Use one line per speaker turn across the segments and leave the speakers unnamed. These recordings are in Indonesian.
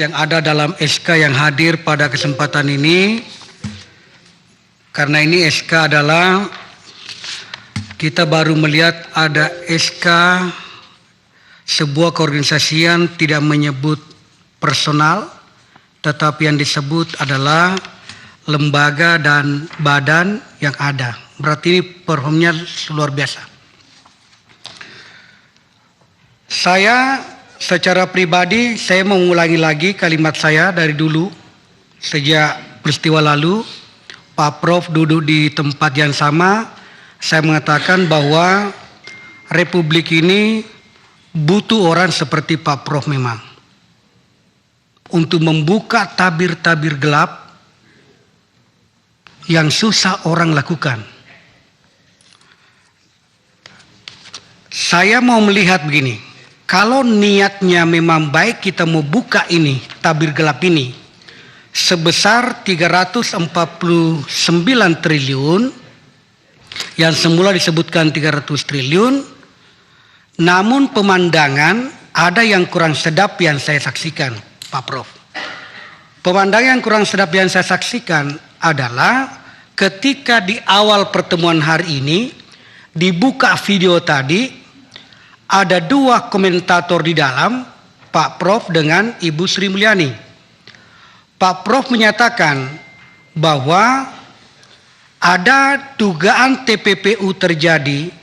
yang ada dalam SK yang hadir pada kesempatan ini. Karena ini SK adalah kita baru melihat ada SK sebuah keorganisasian tidak menyebut personal, tetapi yang disebut adalah lembaga dan badan yang ada. Berarti ini performnya luar biasa. Saya secara pribadi, saya mengulangi lagi kalimat saya dari dulu. Sejak peristiwa lalu, Pak Prof duduk di tempat yang sama, saya mengatakan bahwa Republik ini butuh orang seperti Pak Prof memang. Untuk membuka tabir-tabir gelap yang susah orang lakukan. Saya mau melihat begini. Kalau niatnya memang baik kita mau buka ini, tabir gelap ini, sebesar 349 triliun, yang semula disebutkan 300 triliun, namun pemandangan ada yang kurang sedap yang saya saksikan, Pak Prof. Pemandangan yang kurang sedap yang saya saksikan adalah ketika di awal pertemuan hari ini, dibuka video tadi, ada dua komentator di dalam, Pak Prof dengan Ibu Sri Mulyani. Pak Prof menyatakan bahwa ada dugaan TPPU terjadi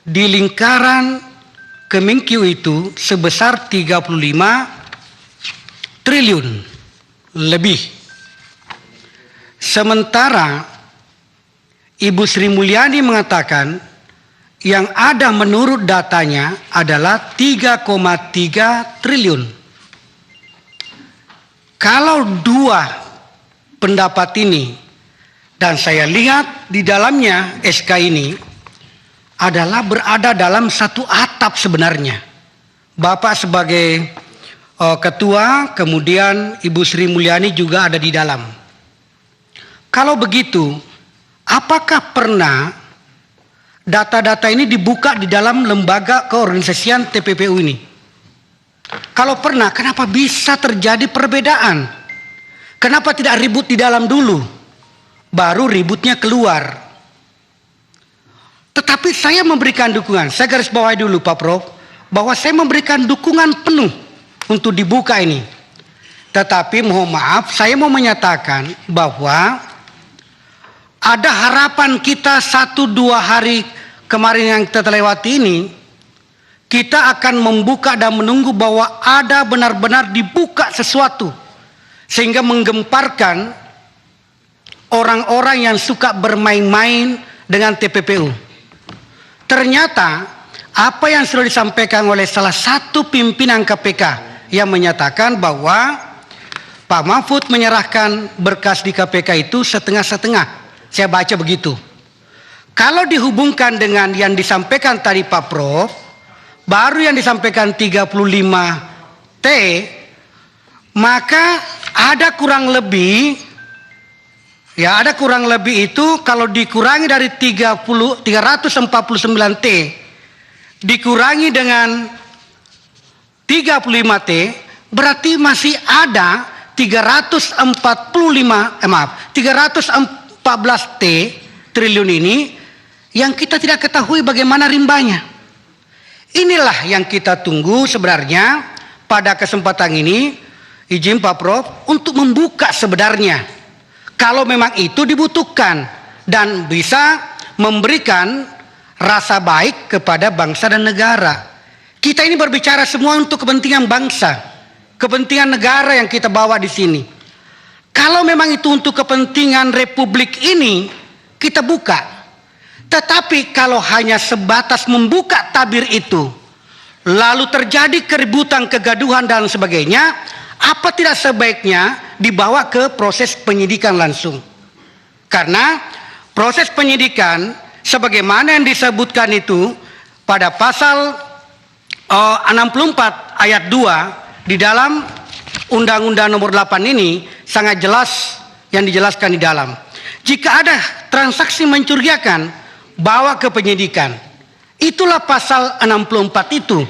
di lingkaran Kemenkeu itu sebesar 35 triliun lebih. Sementara Ibu Sri Mulyani mengatakan yang ada menurut datanya adalah 3,3 triliun. Kalau dua pendapat ini, dan saya lihat di dalamnya SK ini adalah berada dalam satu atap sebenarnya. Bapak sebagai ketua, kemudian Ibu Sri Mulyani juga ada di dalam. Kalau begitu, apakah pernah data-data ini dibuka di dalam lembaga keorganisasian TPPU ini? Kalau pernah, kenapa bisa terjadi perbedaan? Kenapa tidak ribut di dalam dulu? Baru ributnya keluar. Tetapi saya memberikan dukungan. Saya garis bawahi dulu Pak Prof, bahwa saya memberikan dukungan penuh untuk dibuka ini. Tetapi mohon maaf, saya mau menyatakan bahwa ada harapan kita 1-2 hari kemarin yang kita lewati ini, kita akan membuka dan menunggu bahwa ada benar-benar dibuka sesuatu. Sehingga menggemparkan orang-orang yang suka bermain-main dengan TPPU. Ternyata apa yang sudah disampaikan oleh salah satu pimpinan KPK yang menyatakan bahwa Pak Mahfud menyerahkan berkas di KPK itu setengah-setengah. Saya baca begitu. Kalau dihubungkan dengan yang disampaikan tadi Pak Prof, baru yang disampaikan 35T, maka ada kurang lebih, ya ada kurang lebih itu kalau dikurangi dari 349T, dikurangi dengan 35T, berarti masih ada 314T triliun ini yang kita tidak ketahui bagaimana rimbanya. Inilah yang kita tunggu sebenarnya pada kesempatan ini, izin Pak Prof, untuk membuka sebenarnya. Kalau memang itu dibutuhkan dan bisa memberikan rasa baik kepada bangsa dan negara. Kita ini berbicara semua untuk kepentingan bangsa, kepentingan negara yang kita bawa di sini. Kalau memang itu untuk kepentingan Republik ini, kita buka. Tetapi kalau hanya sebatas membuka tabir itu, lalu terjadi keributan, kegaduhan dan sebagainya, apa tidak sebaiknya dibawa ke proses penyidikan langsung? Karena proses penyidikan sebagaimana yang disebutkan itu pada pasal 64 ayat 2 di dalam Undang-Undang Nomor 8 ini sangat jelas yang dijelaskan di dalam. Jika ada transaksi mencurigakan, bawa ke penyidikan. Itulah pasal 64 itu.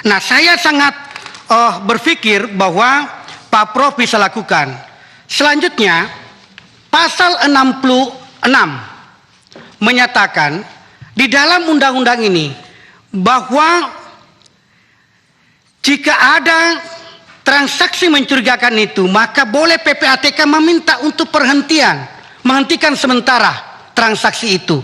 Nah, saya sangat berpikir bahwa Pak Prof bisa lakukan. Selanjutnya, pasal 66 menyatakan di dalam undang-undang ini bahwa jika ada transaksi mencurigakan itu, maka boleh PPATK meminta untuk menghentikan sementara transaksi itu.